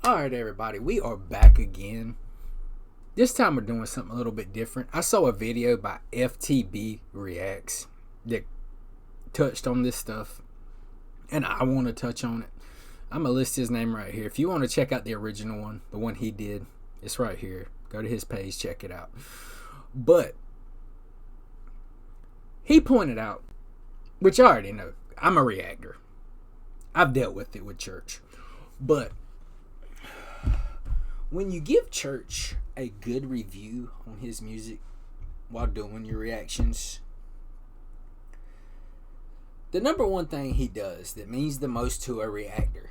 Alright, everybody, we are back again. This time we're doing something a little bit different. I saw a video by FTB Reacts that touched on this stuff, and I want to touch on it. I'm going to list his name right here. If you want to check out the original one, the one he did, it's right here. Go to his page, check it out. But he pointed out, which I already know, I'm a reactor. I've dealt with it with church. But when you give church a good review on his music while doing your reactions, the number one thing he does that means the most to a reactor,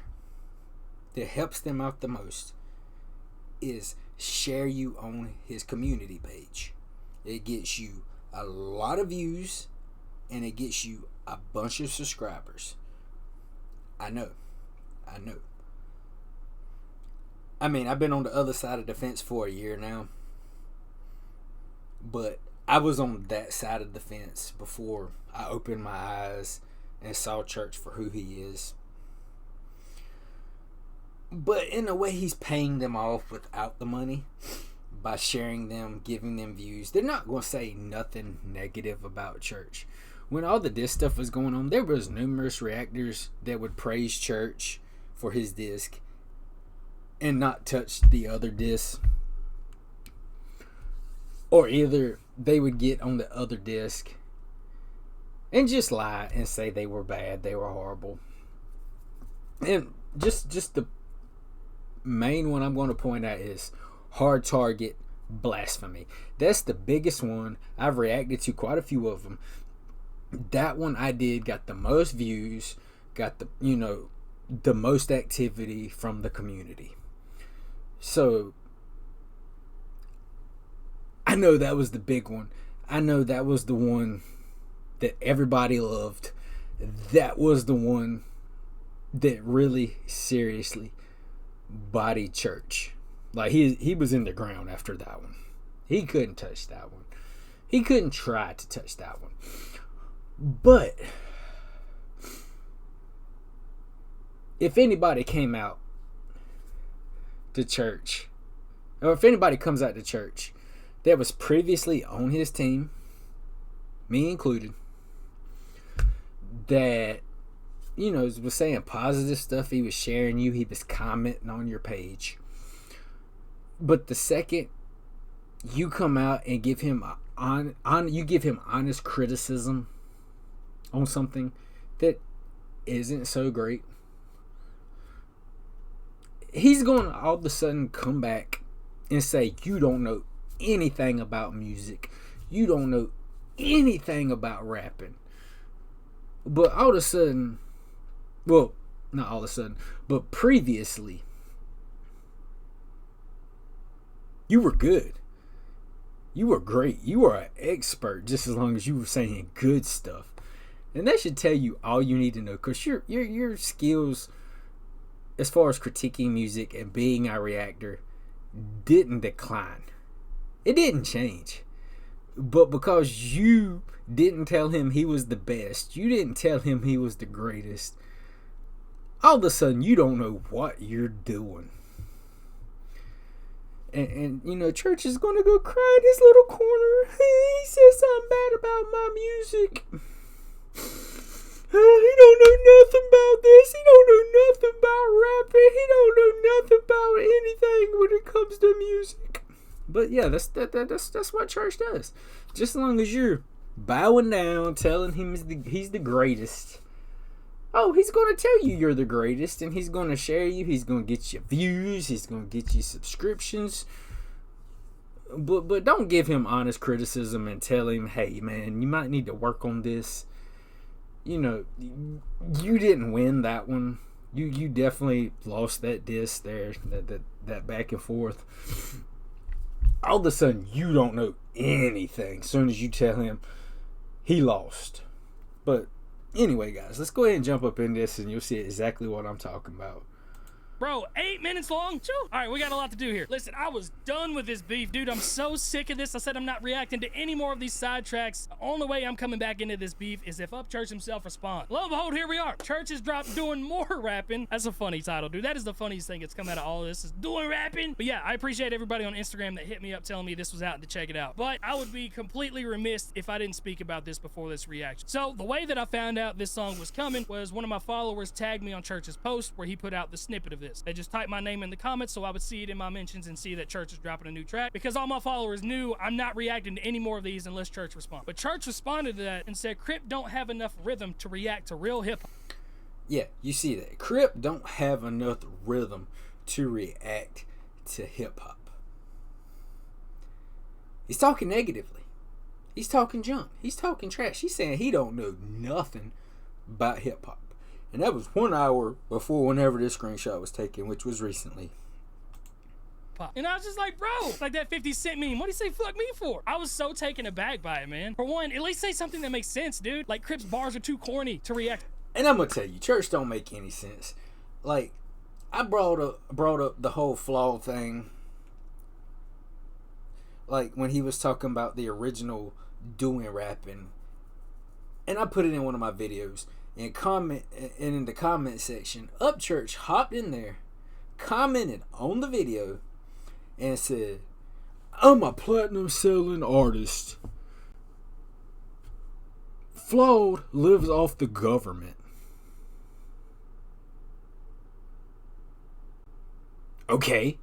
that helps them out the most, is share you on his community page. It gets you a lot of views and it gets you a bunch of subscribers. I know. I mean, I've been on the other side of the fence for a year now. But I was on that side of the fence before I opened my eyes and saw church for who he is. But in a way, he's paying them off without the money by sharing them, giving them views. They're not going to say nothing negative about church. When all the diss stuff was going on, there was numerous reactors that would praise church for his disc and not touch the other disc. Or either they would get on the other disc and just lie and say they were bad, they were horrible. And just the main one I'm going to point out is Hard Target Blasphemy. That's the biggest one. I've reacted to quite a few of them. That one I did got the most views, got the most activity from the community. So I know that was the big one. I know that was the one that everybody loved. That was the one that really seriously bodied church. Like he was in the ground after that one. He couldn't touch that one. He couldn't try to touch that one. But if anybody came out to church, or if anybody comes out to church that was previously on his team, me included, that was saying positive stuff, he was sharing you, he was commenting on your page, but the second you come out and give him honest criticism on something that isn't so great, he's going to all of a sudden come back and say, you don't know anything about music. You don't know anything about rapping. But all of a sudden, well, not all of a sudden, but previously, you were good. You were great. You were an expert just as long as you were saying good stuff. And that should tell you all you need to know, because your skills as far as critiquing music and being a reactor didn't decline. It didn't change. But because you didn't tell him he was the best, you didn't tell him he was the greatest, all of a sudden you don't know what you're doing. And church is going to go cry in his little corner. He said something bad about my music. He don't know nothing about this. He don't know nothing about rapping. He don't know nothing about anything when it comes to music. But yeah, that's what church does. Just as long as you're bowing down, telling him he's the greatest. Oh, he's going to tell you you're the greatest, and he's going to share you. He's going to get you views. He's going to get you subscriptions. But don't give him honest criticism and tell him, hey, man, you might need to work on this. You didn't win that one. You definitely lost that diss there, that back and forth. All of a sudden, you don't know anything as soon as you tell him he lost. But anyway, guys, let's go ahead and jump up in this and you'll see exactly what I'm talking about. Bro, 8 minutes long? All right, we got a lot to do here. Listen, I was done with this beef, dude. I'm so sick of this. I said I'm not reacting to any more of these sidetracks. The only way I'm coming back into this beef is if Upchurch himself responds. Lo and behold, here we are. Church is dropped doing more rapping. That's a funny title, dude. That is the funniest thing that's come out of all of this, is doing rapping. But yeah, I appreciate everybody on Instagram that hit me up telling me this was out and to check it out. But I would be completely remiss if I didn't speak about this before this reaction. So the way that I found out this song was coming was one of my followers tagged me on Church's post where he put out the snippet of this. They just typed my name in the comments so I would see it in my mentions and see that Church is dropping a new track, because all my followers knew I'm not reacting to any more of these unless Church responds. But Church responded to that and said Crip don't have enough rhythm to react to real hip-hop. Yeah, you see that. Crip don't have enough rhythm to react to hip-hop. He's talking negatively. He's talking junk. He's talking trash. He's saying he don't know nothing about hip-hop. And that was 1 hour before whenever this screenshot was taken, which was recently. And I was just like, bro, like that 50 Cent meme. What do you say fuck me for? I was so taken aback by it, man. For one, at least say something that makes sense, dude. Like, Crip's bars are too corny to react. And I'm going to tell you, Church don't make any sense. Like, I brought up the whole flaw thing. Like, when he was talking about the original doing rapping. And I put it in one of my videos. And in the comment section, Upchurch hopped in there, commented on the video, and said, I'm a platinum selling artist. Flawed lives off the government. Okay.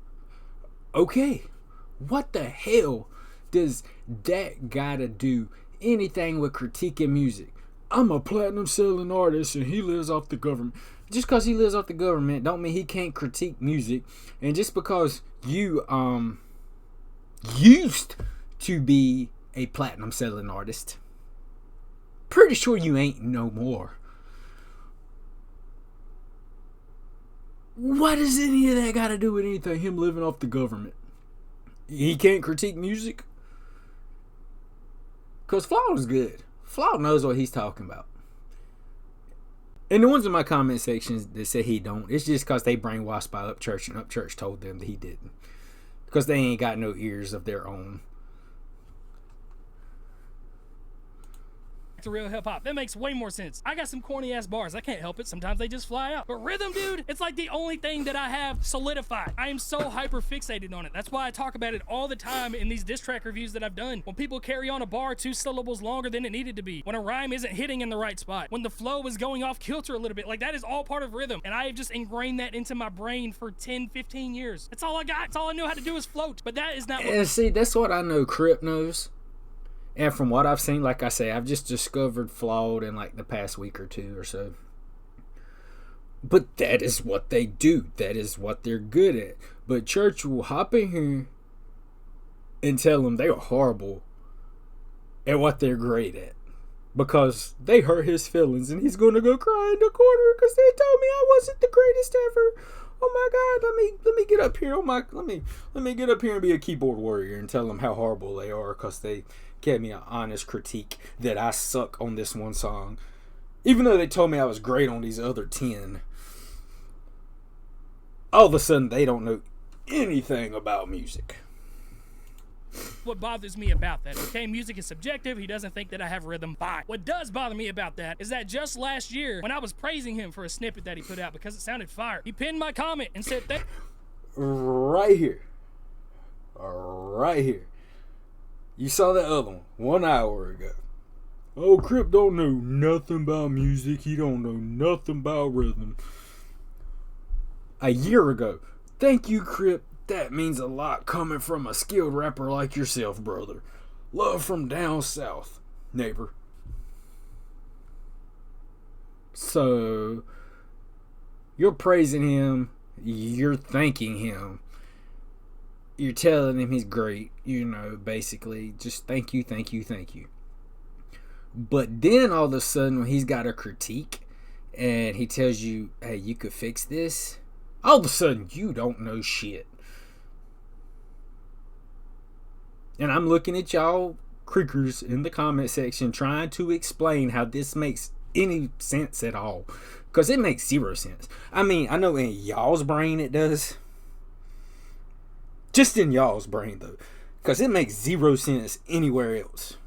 What the hell does that gotta do anything with critiquing music? I'm a platinum selling artist and he lives off the government. Just because he lives off the government don't mean he can't critique music. And just because you used to be a platinum selling artist, pretty sure you ain't no more. What does any of that got to do with anything? Him living off the government. He can't critique music? Because Flawed is good. Flawed knows what he's talking about. And the ones in my comment sections that say he don't, it's just because they brainwashed by Upchurch, and Upchurch told them that he didn't. Because they ain't got no ears of their own. To real hip-hop. That makes way more sense. I got some corny ass bars. I can't help it. Sometimes they just fly out. But rhythm, dude, it's like the only thing that I have solidified. I am so hyper fixated on it. That's why I talk about it all the time in these diss track reviews that I've done. When people carry on a bar 2 syllables longer than it needed to be. When a rhyme isn't hitting in the right spot. When the flow is going off kilter a little bit. Like, that is all part of rhythm. And I have just ingrained that into my brain for 10, 15 years. That's all I got. That's all I knew how to do is float. But that is not what... And see, that's what I know Crip knows. And from what I've seen, like I say, I've just discovered Flawed in like the past week or 2 or so. But that is what they do. That is what they're good at. But Church will hop in here and tell them they are horrible at what they're great at. Because they hurt his feelings and he's going to go cry in the corner because they told me I wasn't the greatest ever. Oh my God, let me get up here on my let me get up here and be a keyboard warrior and tell them how horrible they are because they gave me an honest critique that I suck on this one song, even though they told me I was great on these other 10. All of a sudden, they don't know anything about music. What bothers me about that, okay? Music is subjective. He doesn't think that I have rhythm. Fine. What does bother me about that is that just last year, when I was praising him for a snippet that he put out because it sounded fire, he pinned my comment and said that... Right here. Right here. You saw that other one 1 hour ago. Oh, Crip don't know nothing about music. He don't know nothing about rhythm. A year ago. Thank you, Crip. That means a lot coming from a skilled rapper like yourself, brother. Love from down south, neighbor. So, you're praising him. You're thanking him. You're telling him he's great, basically. Just thank you. But then all of a sudden, when he's got a critique and he tells you, hey, you could fix this, all of a sudden, you don't know shit. And I'm looking at y'all creakers in the comment section trying to explain how this makes any sense at all. Because it makes zero sense. I mean, I know in y'all's brain it does. Just in y'all's brain, though. Because it makes zero sense anywhere else.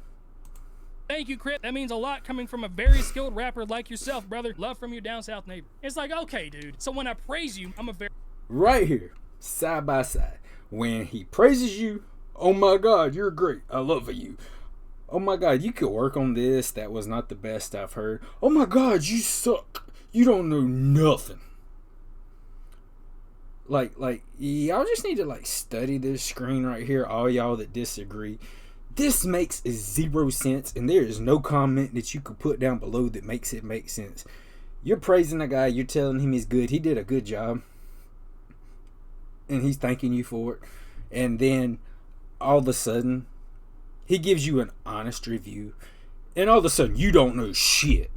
Thank you, Crit. That means a lot coming from a very skilled rapper like yourself, brother. Love from your down south neighbor. It's like, okay, dude. So when I praise you, I'm a very... Right here, side by side. When he praises you, oh my God, you're great. I love you. Oh my God, you could work on this. That was not the best I've heard. Oh my God, you suck. You don't know nothing. Like, y'all just need to, like, study this screen right here. All y'all that disagree. This makes zero sense, and there is no comment that you could put down below that makes it make sense. You're praising the guy. You're telling him he's good. He did a good job. And he's thanking you for it. And then, all of a sudden, he gives you an honest review. And all of a sudden, you don't know shit.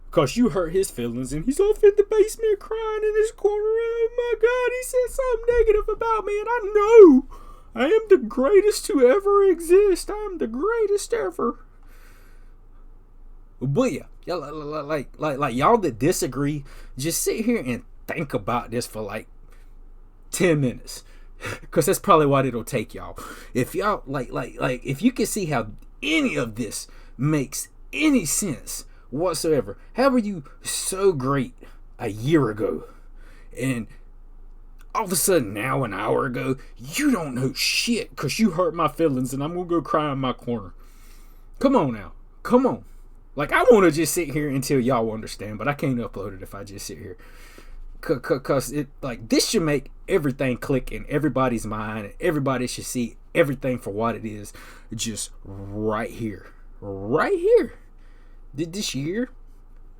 Because you hurt his feelings, and he's off in the basement crying in his corner. Oh my God, he said something negative about me, and I know I am the greatest to ever exist. I am the greatest ever. But yeah, like y'all that disagree, just sit here and think about this for like 10 minutes. Because that's probably what it'll take y'all. If y'all, if you can see how any of this makes any sense whatsoever. How were you so great a year ago? And all of a sudden now, an hour ago, you don't know shit because you hurt my feelings and I'm going to go cry in my corner. Come on now. Come on. Like, I want to just sit here until y'all understand, but I can't upload it if I just sit here. Because it, like, this should make everything click in everybody's mind. And everybody should see everything for what it is. Just right here. Right here. This year,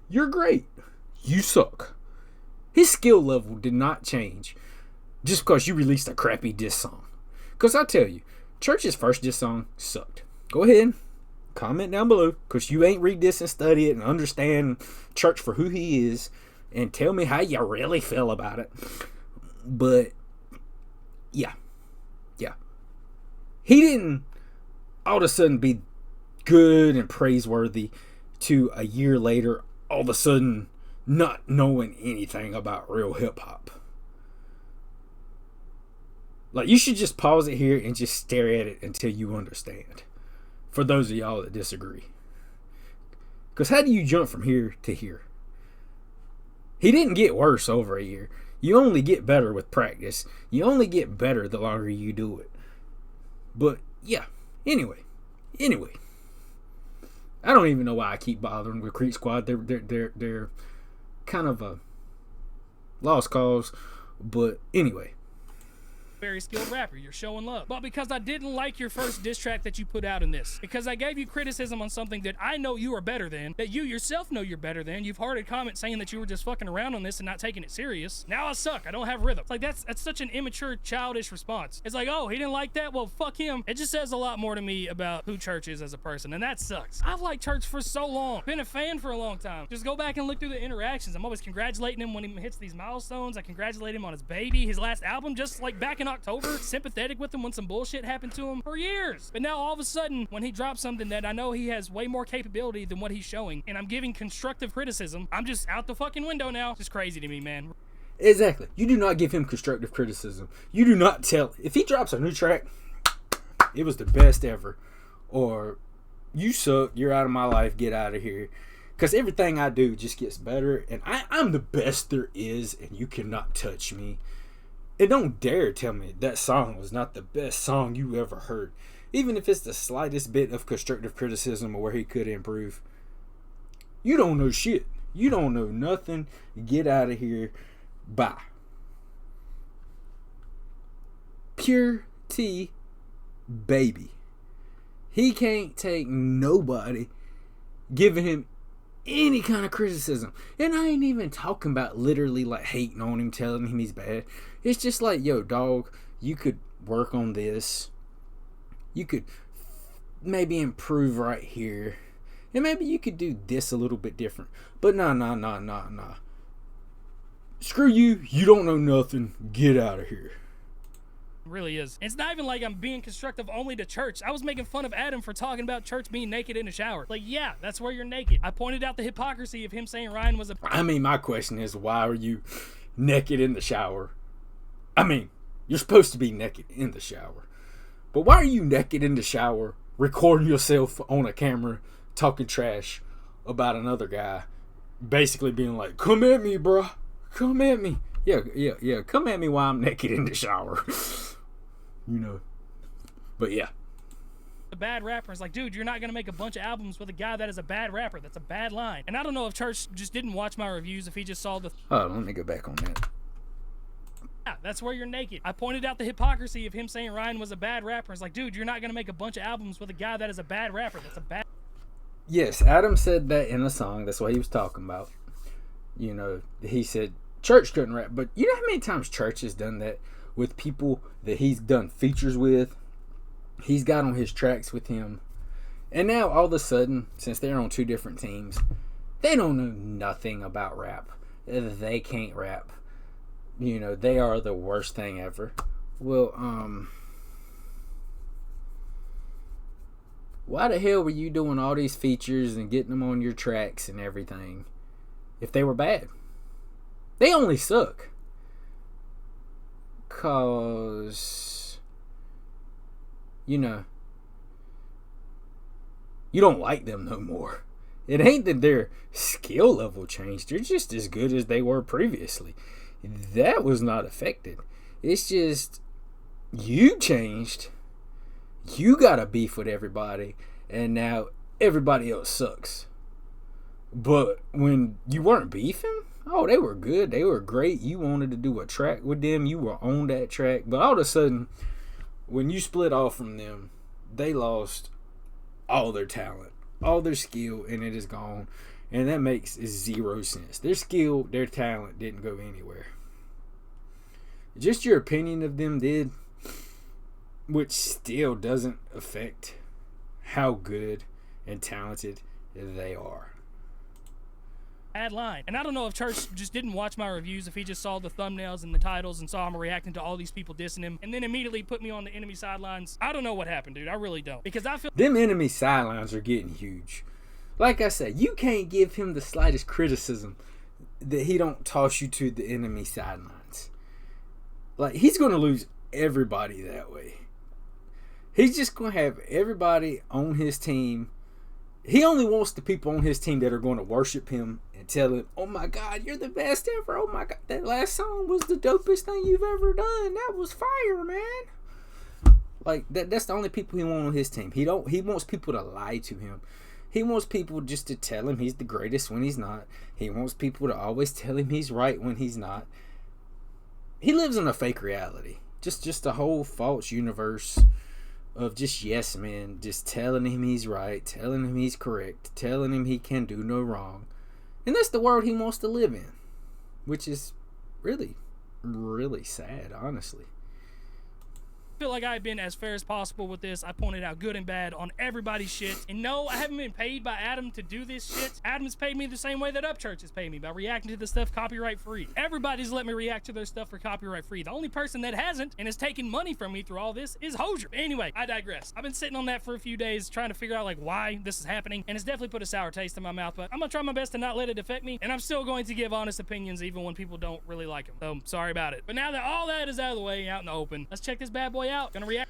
you're great. You suck. His skill level did not change just because you released a crappy diss song. Because I tell you, Church's first diss song sucked. Go ahead, comment down below, because you ain't read this and study it and understand Church for who he is, and tell me how you really feel about it. But yeah. He didn't all of a sudden be good and praiseworthy to a year later all of a sudden not knowing anything about real hip-hop. Like, you should just pause it here and just stare at it until you understand. For those of y'all that disagree. Because how do you jump from here to here? He didn't get worse over a year. You only get better with practice. You only get better the longer you do it. But, yeah. Anyway. I don't even know why I keep bothering with Creek Squad. They're kind of a lost cause. But, anyway. Very skilled rapper, you're showing love. But because I didn't like your first diss track that you put out in this, because I gave you criticism on something that I know you are better than, that you yourself know you're better than, you've heard a comment saying that you were just fucking around on this and not taking it serious. Now I suck, I don't have rhythm. It's like, that's such an immature, childish response. It's like, oh, he didn't like that? Well, fuck him. It just says a lot more to me about who Church is as a person, and that sucks. I've liked Church for so long, been a fan for a long time. Just go back and look through the interactions. I'm always congratulating him when he hits these milestones. I congratulate him on his baby, his last album, just like back in October, sympathetic with him when some bullshit happened to him for years. But now all of a sudden, when he drops something that I know he has way more capability than what he's showing, and I'm giving constructive criticism, I'm just out the fucking window now. Just crazy to me, man. Exactly. You do not give him constructive criticism. You do not tell. If he drops a new track, it was the best ever. Or, you suck, you're out of my life, get out of here. Because everything I do just gets better, and I'm the best there is, and you cannot touch me. And don't dare tell me that song was not the best song you ever heard. Even if it's the slightest bit of constructive criticism or where he could improve. You don't know shit. You don't know nothing. Get out of here. Bye. Pure T baby. He can't take nobody giving him any kind of criticism. And I ain't even talking about literally like hating on him, telling him he's bad. It's just like, yo, dog, you could work on this. You could maybe improve right here. And maybe you could do this a little bit different. But nah. Screw you. You don't know nothing. Get out of here. really is. It's not even like I'm being constructive only to church. I was making fun of Adam for talking about church being naked in the shower. Like, yeah, that's where you're naked. I pointed out the hypocrisy of him saying Ryan was a... I mean, my question is, why are you naked in the shower? I mean, you're supposed to be naked in the shower. But why are you naked in the shower, recording yourself on a camera, talking trash about another guy, basically being like, come at me, bro. Come at me. Yeah. Come at me while I'm naked in the shower. You know. But yeah. A bad rapper. It's like, dude, you're not going to make a bunch of albums with a guy that is a bad rapper. That's a bad line. And I don't know if Church just didn't watch my reviews, if he just saw the... Oh, let me go back on that. Yeah, that's where you're naked. I pointed out the hypocrisy of him saying Ryan was a bad rapper. It's like, dude, you're not going to make a bunch of albums with a guy that is a bad rapper. That's a bad... Yes, Adam said that in a song. That's what he was talking about. You know, he said Church couldn't rap. But you know how many times Church has done that with people that he's done features with? He's got on his tracks with him. And now, all of a sudden, since they're on two different teams, they don't know nothing about rap. They can't rap. You know, they are the worst thing ever. Well, why the hell were you doing all these features and getting them on your tracks and everything if they were bad? They only suck. 'Cause, you know, you don't like them no more. It ain't that their skill level changed. They're just as good as they were previously. That was not affected. It's just you changed. You got a beef with everybody, and now everybody else sucks. But when you weren't beefing, oh, they were good. They were great. You wanted to do a track with them. You were on that track. But all of a sudden, when you split off from them, they lost all their talent, all their skill, and it is gone. And that makes zero sense. Their skill, their talent didn't go anywhere. Just your opinion of them did, which still doesn't affect how good and talented they are. Bad line. And I don't know if Church just didn't watch my reviews, if he just saw the thumbnails and the titles and saw him reacting to all these people dissing him, and then immediately put me on the enemy sidelines. I don't know what happened, dude. I really don't. Because I feel... Them enemy sidelines are getting huge. Like I said, you can't give him the slightest criticism that he don't toss you to the enemy sidelines. Like, he's going to lose everybody that way. He's just going to have everybody on his team. He only wants the people on his team that are going to worship him and tell him, oh my God, you're the best ever. Oh my God, that last song was the dopest thing you've ever done. That was fire, man. Like, that's the only people he wants on his team. He wants people to lie to him. He wants people just to tell him he's the greatest when he's not. He wants people to always tell him he's right when he's not. He lives in a fake reality. Just a whole false universe of just yes men, just telling him he's right, telling him he's correct, telling him he can do no wrong. And that's the world he wants to live in, which is really, really sad, honestly. I feel like I've been as fair as possible with this. I pointed out good and bad on everybody's shit. And no, I haven't been paid by Adam to do this shit. Adam's paid me the same way that Upchurch has paid me, by reacting to the stuff copyright free. Everybody's let me react to their stuff for copyright free. The only person that hasn't and has taken money from me through all this is Hosier. Anyway, I digress. I've been sitting on that for a few days trying to figure out like why this is happening, and it's definitely put a sour taste in my mouth, but I'm gonna try my best to not let it affect me, and I'm still going to give honest opinions even when people don't really like them. So sorry about it. But now that all that is out of the way, out in the open, let's check this bad boy out. Gonna react.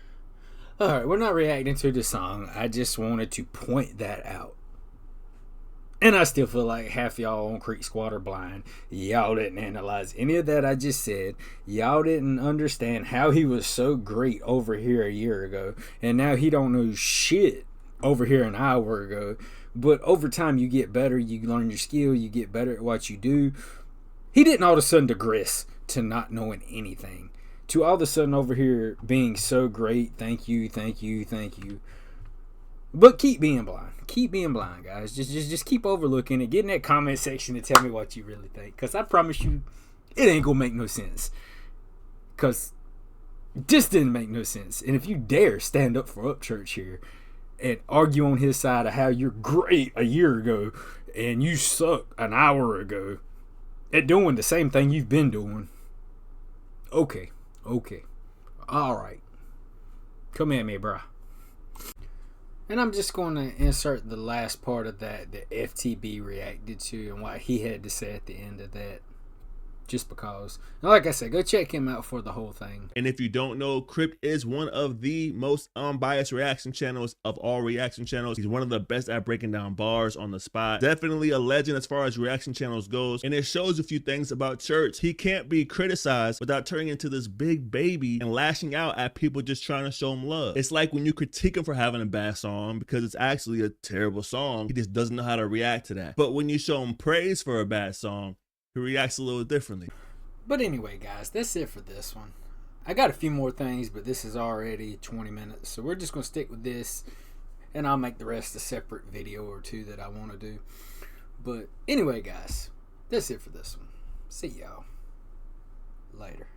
Alright, we're not reacting to the song. I just wanted to point that out. And I still feel like half y'all on Creek Squad are blind. Y'all didn't analyze any of that I just said. Y'all didn't understand how he was so great over here a year ago. And now he don't know shit over here an hour ago. But over time you get better. You learn your skill. You get better at what you do. He didn't all of a sudden digress to not knowing anything. To all of a sudden over here being so great. Thank you, thank you, thank you. But keep being blind. Keep being blind, guys. Just keep overlooking it. Get in that comment section and tell me what you really think. Because I promise you, it ain't going to make no sense. Because this didn't make no sense. And if you dare stand up for Upchurch here and argue on his side of how you're great a year ago and you suck an hour ago at doing the same thing you've been doing, okay. Alright. Come at me, bruh. And I'm just going to insert the last part of that FTB reacted to and what he had to say at the end of that. Just because. And like I said, go check him out for the whole thing. And if you don't know, Crypt is one of the most unbiased reaction channels of all reaction channels. He's one of the best at breaking down bars on the spot. Definitely a legend as far as reaction channels goes. And it shows a few things about Church. He can't be criticized without turning into this big baby and lashing out at people just trying to show him love. It's like when you critique him for having a bad song because it's actually a terrible song. He just doesn't know how to react to that. But when you show him praise for a bad song, he reacts a little differently. But anyway, guys, that's it for this one. I got a few more things, but this is already 20 minutes. So we're just going to stick with this. And I'll make the rest a separate video or two that I want to do. But anyway, guys, that's it for this one. See y'all later.